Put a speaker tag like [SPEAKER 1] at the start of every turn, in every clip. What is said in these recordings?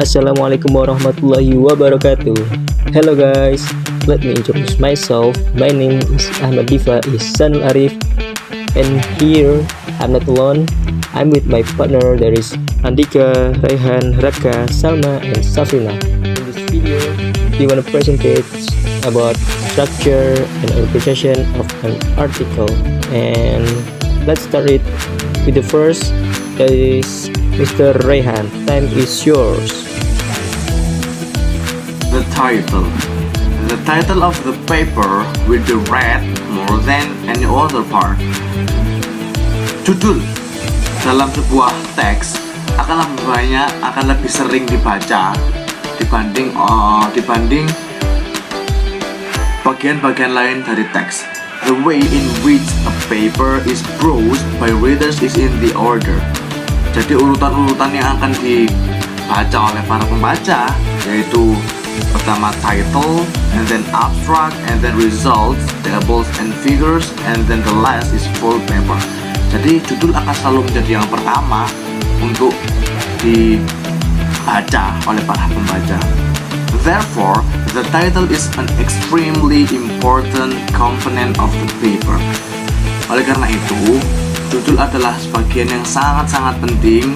[SPEAKER 1] Assalamualaikum warahmatullahi wabarakatuh. Hello guys, let me introduce myself. My name is Ahmad Diva Ihsanul Arif, and here I'm not alone. I'm with my partner, there is Andika, Raihan, Raka, Salma, and Safina. In this video, we want to present it about structure and organization of an article. And let's start it with the first, that is Mr. Raihan. Time is yours.
[SPEAKER 2] The title. The title of the paper will be read more than any other part. Judul dalam sebuah teks akan lebih sering dibaca dibanding bagian-bagian lain dari teks. The way in which a paper is browsed by readers is in the order. Jadi urutan-urutan yang akan dibaca oleh para pembaca yaitu pertama title, and then abstract, and then results, tables and figures, and then the last is full paper. Jadi judul akan selalu menjadi yang pertama untuk dibaca oleh para pembaca. Therefore, the title is an extremely important component of the paper. Oleh karena itu, judul adalah sebagian yang sangat-sangat penting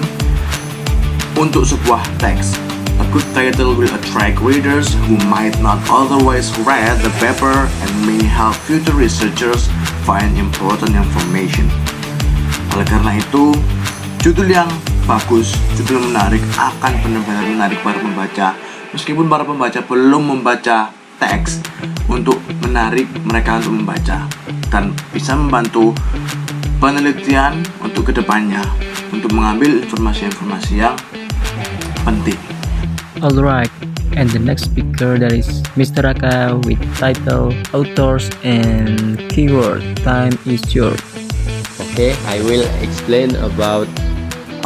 [SPEAKER 2] untuk sebuah teks. A good title will attract readers who might not otherwise read the paper and may help future researchers find important information. Oleh karena itu, judul yang bagus, judul menarik akan benar-benar menarik para pembaca. Meskipun para pembaca belum membaca teks, untuk menarik mereka untuk membaca dan bisa membantu penelitian untuk kedepannya untuk mengambil informasi-informasi yang penting.
[SPEAKER 1] Alright, and the next speaker, that is Mr. Raka with title, authors, and keyword. Time is yours.
[SPEAKER 3] Okay, I will explain about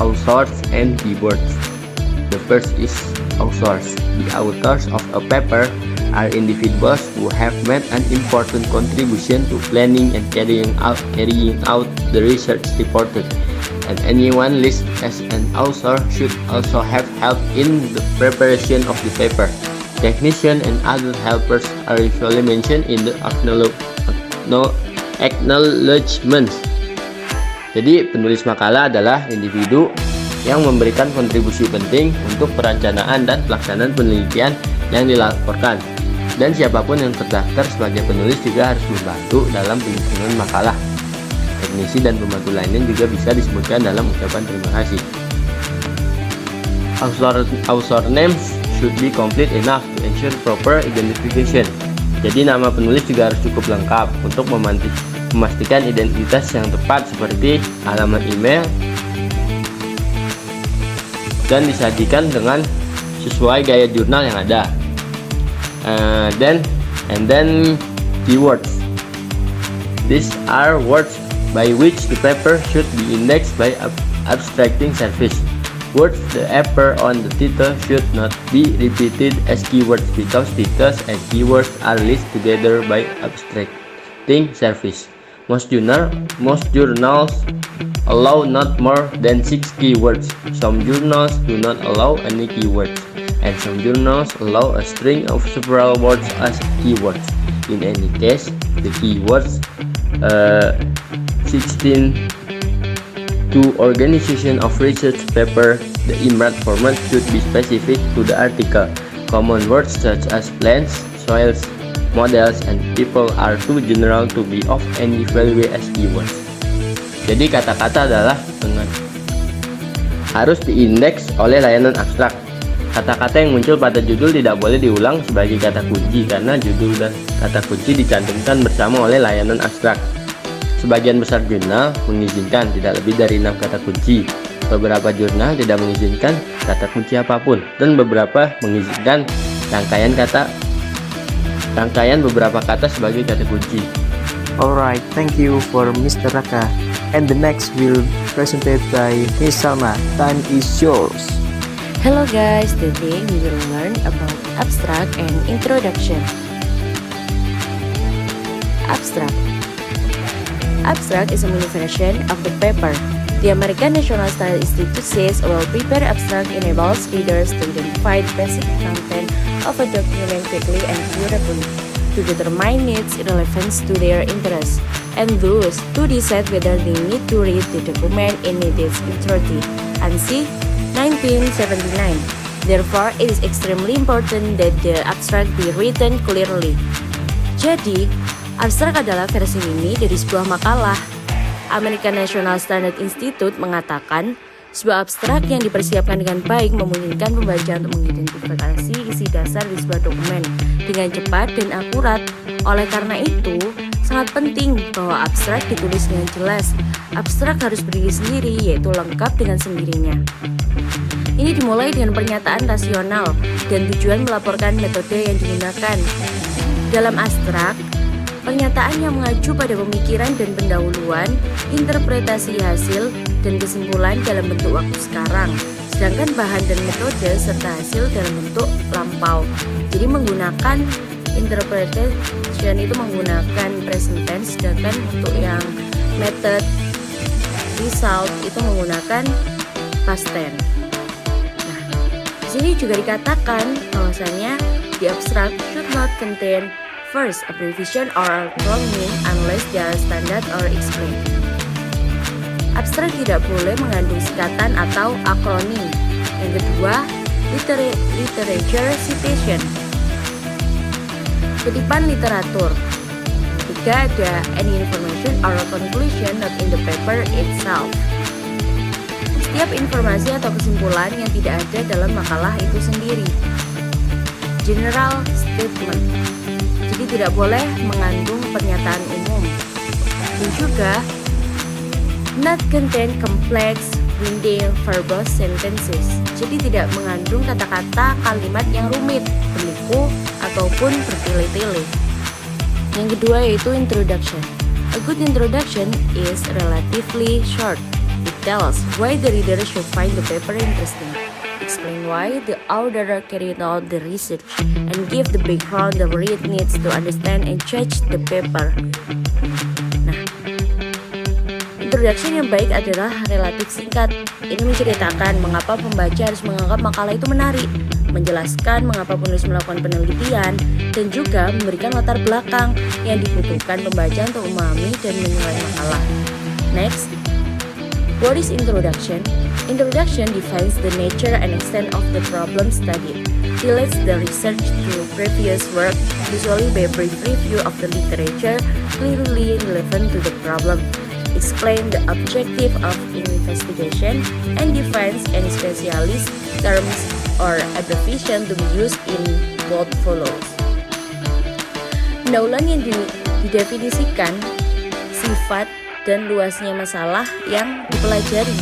[SPEAKER 3] authors and keywords. The first is authors. The authors of a paper are individuals who have made an important contribution to planning and carrying out the research reported. And anyone listed as an author should also have helped in the preparation of the paper. Technicians and other helpers are usually mentioned in the acknowledgements. Jadi penulis makalah adalah individu yang memberikan kontribusi penting untuk perencanaan dan pelaksanaan penelitian yang dilaporkan. Dan siapapun yang terdaftar sebagai penulis juga harus membantu dalam penyusunan makalah. Teknisi dan pembantu lainnya juga bisa disebutkan dalam ucapan terima kasih. Author names should be complete enough to ensure proper identification. Jadi nama penulis juga harus cukup lengkap untuk memastikan identitas yang tepat seperti alamat email dan disajikan dengan sesuai gaya jurnal yang ada. Then keywords. These are words by which the paper should be indexed by abstracting service. Words that appear on the title should not be repeated as keywords because titles and keywords are listed together by abstracting service. Most journals allow not more than 6 keywords. Some journals do not allow any keywords, and some journals allow a string of several words as keywords. In any case, the keywords 16 to organization of research paper, the IMRAD format should be specific to the article. Common words such as plants, soils, models, and people are too general to be of any value as keywords. Jadi kata-kata adalah harus diindeks oleh layanan abstrak. Kata-kata yang muncul pada judul tidak boleh diulang sebagai kata kunci karena judul dan kata kunci dicantumkan bersama oleh layanan abstrak. Sebagian besar jurnal mengizinkan tidak lebih dari 6 kata kunci. Beberapa jurnal tidak mengizinkan kata kunci apapun, dan beberapa mengizinkan rangkaian beberapa kata sebagai kata kunci.
[SPEAKER 1] Alright, thank you for Mr. Raka. And the next will presented by Miss Salma. Time is yours.
[SPEAKER 4] Hello guys, today we will learn about abstract and introduction. Abstract. Abstract is a mini version of the paper. The American National Standard Institute says a well-prepared abstract enables readers to identify the basic content of a document quickly and accurately, to determine its relevance to their interests, and thus to decide whether they need to read the document in its entirety. ANSI 1979. Therefore, it is extremely important that the abstract be written clearly. Jadi, abstrak adalah versi mini dari sebuah makalah. American National Standard Institute mengatakan, sebuah abstrak yang dipersiapkan dengan baik memungkinkan pembaca untuk mengidentifikasi isi dasar di sebuah dokumen dengan cepat dan akurat. Oleh karena itu, sangat penting bahwa abstrak ditulis dengan jelas. Abstrak harus berdiri sendiri, yaitu lengkap dengan sendirinya. Ini dimulai dengan pernyataan rasional dan tujuan melaporkan metode yang digunakan. Dalam abstrak, pernyataan yang mengacu pada pemikiran dan pendahuluan, interpretasi hasil, dan kesimpulan dalam bentuk waktu sekarang. Sedangkan bahan dan metode serta hasil dalam bentuk lampau. Jadi menggunakan interpretation itu menggunakan present tense, sedangkan untuk yang method result itu menggunakan past tense. Di sini juga dikatakan bahwasanya the abstract should not contain first abbreviation or acronym unless they are standard or explained. Abstrak tidak boleh mengandung singkatan atau akronim. Yang kedua, literature citation, kutipan literatur. Jika ada any information or conclusion not in the paper itself. Setiap informasi atau kesimpulan yang tidak ada dalam makalah itu sendiri. General statement, jadi tidak boleh mengandung pernyataan umum. Dan juga not contain complex winding verbose sentences, jadi tidak mengandung kata-kata kalimat yang rumit, berliku, ataupun bertele-tele. Yang kedua yaitu introduction. A good introduction is relatively short. It tells why the reader should find the paper interesting, explain why the author carried out the research, and give the background the reader needs to understand and judge the paper. Nah, introduction yang baik adalah relatif singkat. Ini menceritakan mengapa pembaca harus menganggap makalah itu menarik, menjelaskan mengapa penulis melakukan penelitian, dan juga memberikan latar belakang yang dibutuhkan pembaca untuk memahami dan menilai makalah. Next, what is introduction? Introduction defines the nature and extent of the problem studied, relates the research to previous work, usually by a brief review of the literature clearly relevant to the problem, explain the objective of investigation, and defines any specialist terms or abbreviation to be used in what follows. Pendahuluan yang didefinisikan sifat dan luasnya masalah yang dipelajari,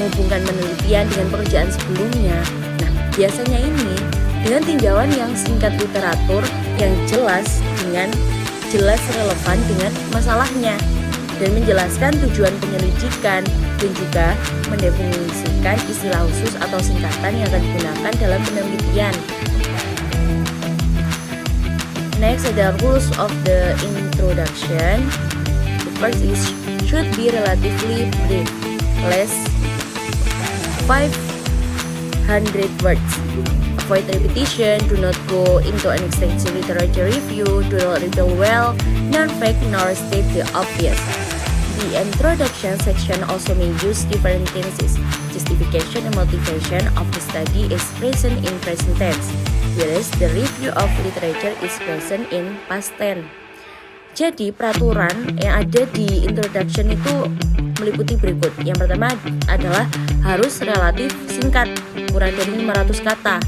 [SPEAKER 4] menghubungkan penelitian dengan pekerjaan sebelumnya. Nah, biasanya ini dengan tinjauan yang singkat literatur yang jelas dengan jelas relevan dengan masalahnya, dan menjelaskan tujuan penyelidikan, dan juga mendefinisikan istilah khusus atau singkatan yang akan digunakan dalam penelitian. Next ada rules of the introduction. The first is should be relatively brief, less 500 words. Avoid repetition, do not go into an extensive literature review, do not reveal well, non-fact nor state the obvious. The introduction section also may use different tenses. Justification and motivation of the study is present in present tense, whereas the review of literature is present in past tense. Jadi peraturan yang ada di introduction itu meliputi berikut. Yang pertama adalah harus relatif singkat, kurang dari 500 kata.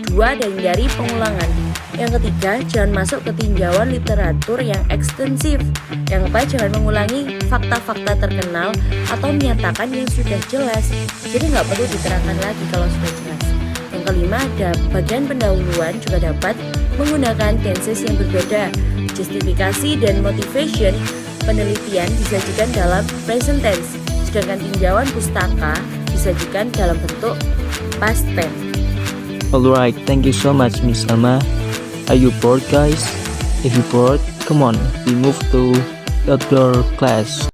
[SPEAKER 4] 2, dari pengulangan. Yang ketiga, jangan masuk ke tinjauan literatur yang ekstensif. Yang keempat, jangan mengulangi fakta-fakta terkenal atau menyatakan yang sudah jelas. Jadi nggak perlu diterangkan lagi kalau sudah jelas. Yang kelima, ada bagian pendahuluan juga dapat menggunakan tenses yang berbeda. Justifikasi dan motivation penelitian disajikan dalam present tense, sedangkan tinjauan pustaka disajikan dalam bentuk past tense.
[SPEAKER 1] Alright, thank you so much Miss Alma. Are you bored guys? If you bored, come on, we move to outdoor class.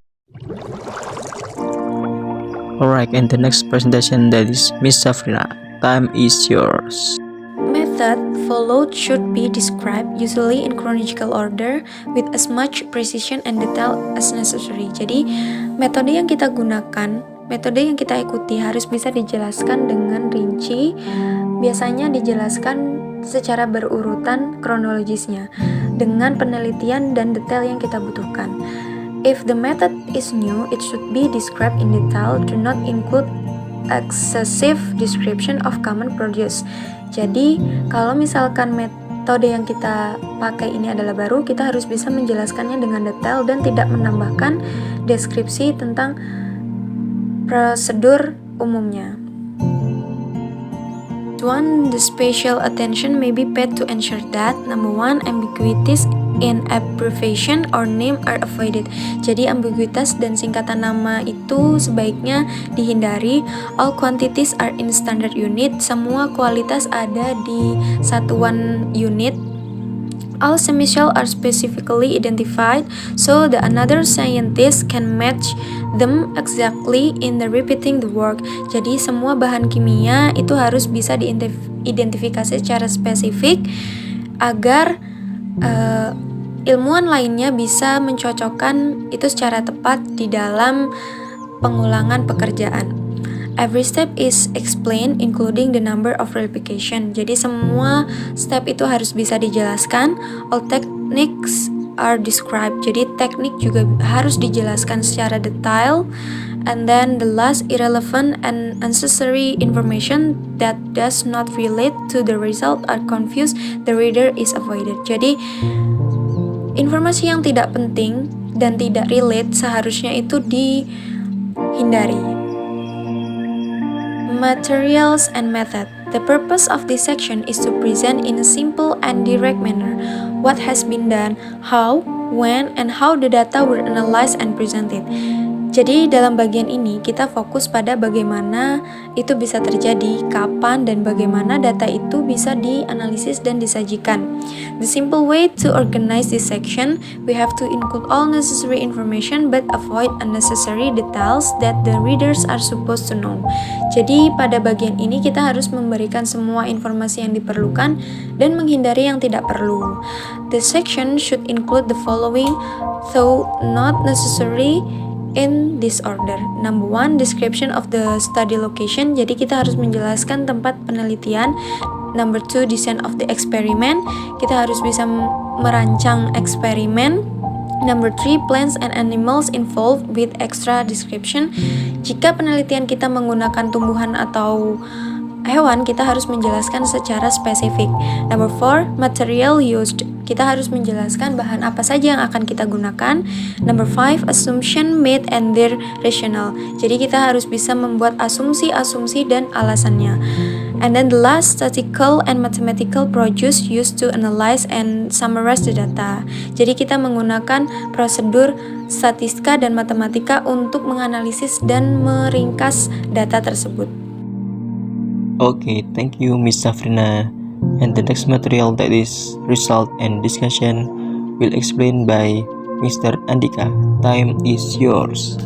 [SPEAKER 1] Alright, and the next presentation, that is Miss Safrina. Time is yours.
[SPEAKER 5] Method followed should be described usually in chronological order with as much precision and detail as necessary. Jadi, metode yang kita gunakan, metode yang kita ikuti harus bisa dijelaskan dengan rinci. Biasanya dijelaskan secara berurutan kronologisnya dengan penelitian dan detail yang kita butuhkan. If the method is new, it should be described in detail. Do not include excessive description of common produce. Jadi, kalau misalkan metode yang kita pakai ini adalah baru, kita harus bisa menjelaskannya dengan detail dan tidak menambahkan deskripsi tentang prosedur umumnya. The special attention may be paid to ensure that number 1, ambiguities in abbreviation or name are avoided. Jadi ambiguitas dan singkatan nama itu sebaiknya dihindari. All quantities are in standard unit. Semua kualitas ada di satuan unit. All semishells are specifically identified so that another scientist can match them exactly in the repeating the work. Jadi semua bahan kimia itu harus bisa diidentifikasi secara spesifik agar ilmuwan lainnya bisa mencocokkan itu secara tepat di dalam pengulangan pekerjaan. Every step is explained, including the number of replication. Jadi semua step itu harus bisa dijelaskan. All techniques are described. Jadi teknik juga harus dijelaskan secara detail. And then the last, irrelevant and unnecessary information that does not relate to the result or confuse the reader is avoided. Jadi informasi yang tidak penting dan tidak relate seharusnya itu dihindari. Materials and method. The purpose of this section is to present in a simple and direct manner what has been done, how, when, and how the data were analyzed and presented. Jadi dalam bagian ini kita fokus pada bagaimana itu bisa terjadi, kapan, dan bagaimana data itu bisa dianalisis dan disajikan. The simple way to organize this section, we have to include all necessary information but avoid unnecessary details that the readers are supposed to know. Jadi pada bagian ini kita harus memberikan semua informasi yang diperlukan dan menghindari yang tidak perlu. The section should include the following, though not necessary in this order. Number 1, description of the study location. Jadi kita harus menjelaskan tempat penelitian. Number 2, design of the experiment. Kita harus bisa merancang eksperimen. Number 3, plants and animals involved with extra description. Jika penelitian kita menggunakan tumbuhan atau hewan, kita harus menjelaskan secara spesifik. Number 4, material used. Kita harus menjelaskan bahan apa saja yang akan kita gunakan. Number 5, assumption made and their rationale. Jadi kita harus bisa membuat asumsi-asumsi dan alasannya. And then the last, statistical and mathematical procedures used to analyze and summarize the data. Jadi kita menggunakan prosedur statistika dan matematika untuk menganalisis dan meringkas data tersebut.
[SPEAKER 1] Okay, thank you, Miss Safrina. And the next material, that is result and discussion, will explain by Mr. Andika. Time is yours.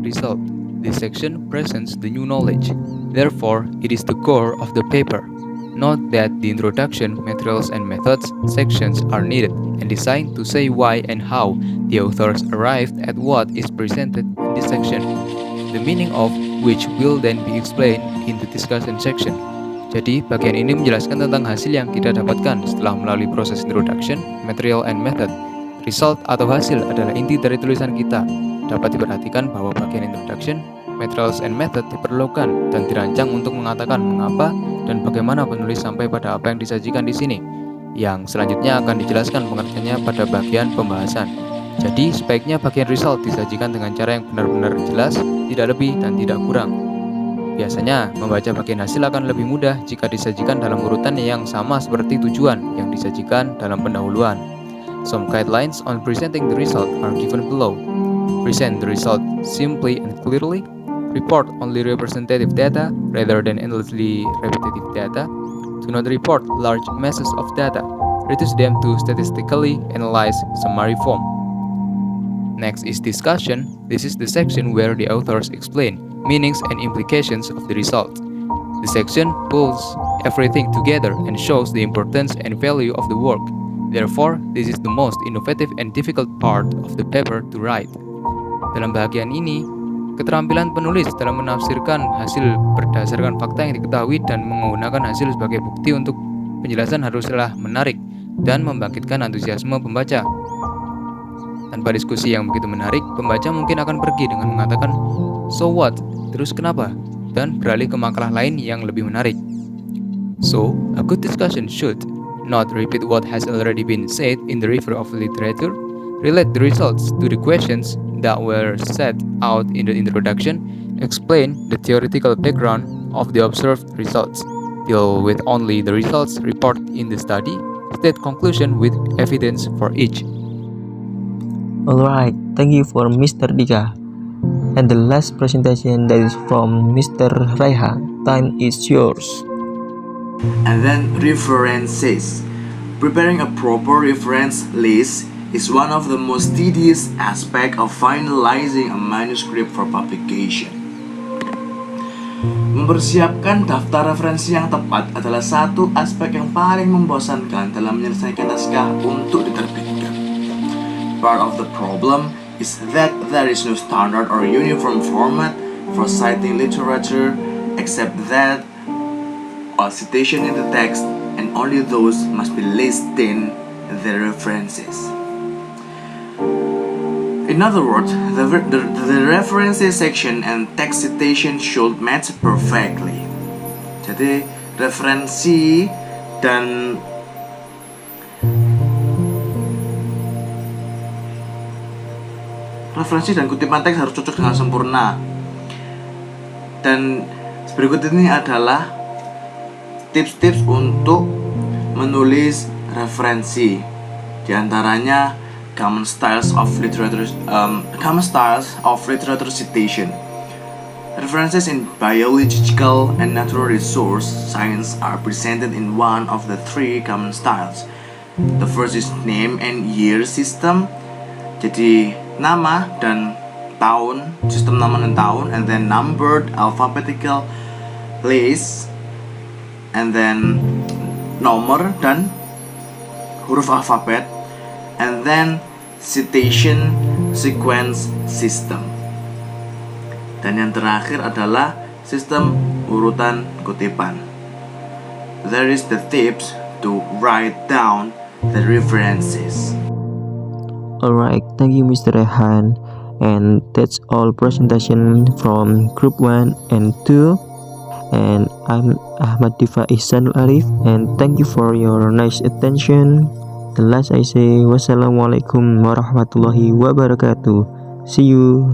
[SPEAKER 6] Result. This section presents the new knowledge. Therefore, it is the core of the paper. Note that the introduction, materials and methods sections are needed and designed to say why and how the authors arrived at what is presented in this section, the meaning of which will then be explained in the discussion section. Jadi, bagian ini menjelaskan tentang hasil yang kita dapatkan setelah melalui proses introduction, material, and method. Result atau hasil adalah inti dari tulisan kita. Dapat diperhatikan bahwa bagian introduction, materials, and method diperlukan dan dirancang untuk mengatakan mengapa dan bagaimana penulis sampai pada apa yang disajikan di sini, yang selanjutnya akan dijelaskan pengertiannya pada bagian pembahasan. Jadi, sebaiknya bagian result disajikan dengan cara yang benar-benar jelas, tidak lebih dan tidak kurang. Biasanya, membaca bagian hasil akan lebih mudah jika disajikan dalam urutan yang sama seperti tujuan yang disajikan dalam pendahuluan. Some guidelines on presenting the result are given below. Present the result simply and clearly. Report only representative data rather than endlessly repetitive data. Do not report large masses of data. Reduce them to statistically analyzed summary form. Next is discussion. This is the section where the authors explain meanings and implications of the result. The section pulls everything together and shows the importance and value of the work. Therefore, this is the most innovative and difficult part of the paper to write. Dalam bagian ini, keterampilan penulis dalam menafsirkan hasil berdasarkan fakta yang diketahui dan menggunakan hasil sebagai bukti untuk penjelasan haruslah menarik dan membangkitkan antusiasme pembaca. Tanpa diskusi yang begitu menarik, pembaca mungkin akan pergi dengan mengatakan, "So what? Terus kenapa?" dan beralih ke makalah lain yang lebih menarik. So, a good discussion should not repeat what has already been said in the review of literature, relate the results to the questions that were set out in the introduction, explain the theoretical background of the observed results, deal with only the results reported in the study, state conclusion with evidence for each.
[SPEAKER 1] Alright, thank you for Mr. Dika. And the last presentation that is from Mr. Raihan. Time is yours.
[SPEAKER 2] And then references. Preparing a proper reference list is one of the most tedious aspects of finalizing a manuscript for publication. Mempersiapkan daftar referensi yang tepat adalah satu aspek yang paling membosankan dalam menyelesaikan naskah untuk diterbitkan. Part of the problem is that there is no standard or uniform format for citing literature, except that a citation in the text, and only those must be listed in the references. In other words, the references section and text citation should match perfectly. Jadi referensi dan kutipan teks harus cocok dengan sempurna. Dan berikut ini adalah tips-tips untuk menulis referensi. Di antaranya common styles of literature citation. References in biological and natural resource science are presented in one of the three common styles. The first is name and year system. Jadi nama dan tahun, sistem nama dan tahun, and then numbered alphabetical list, and then nomor dan huruf alfabet, and then citation sequence system. Dan yang terakhir adalah sistem urutan kutipan. There is the tips to write down the references.
[SPEAKER 1] Alright, thank you Mr. Rehan. And that's all presentation from group 1 and 2. And I'm Ahmad Difa Ihsanul Arif, and thank you for your nice attention. The last I say, wassalamualaikum warahmatullahi wabarakatuh. See you.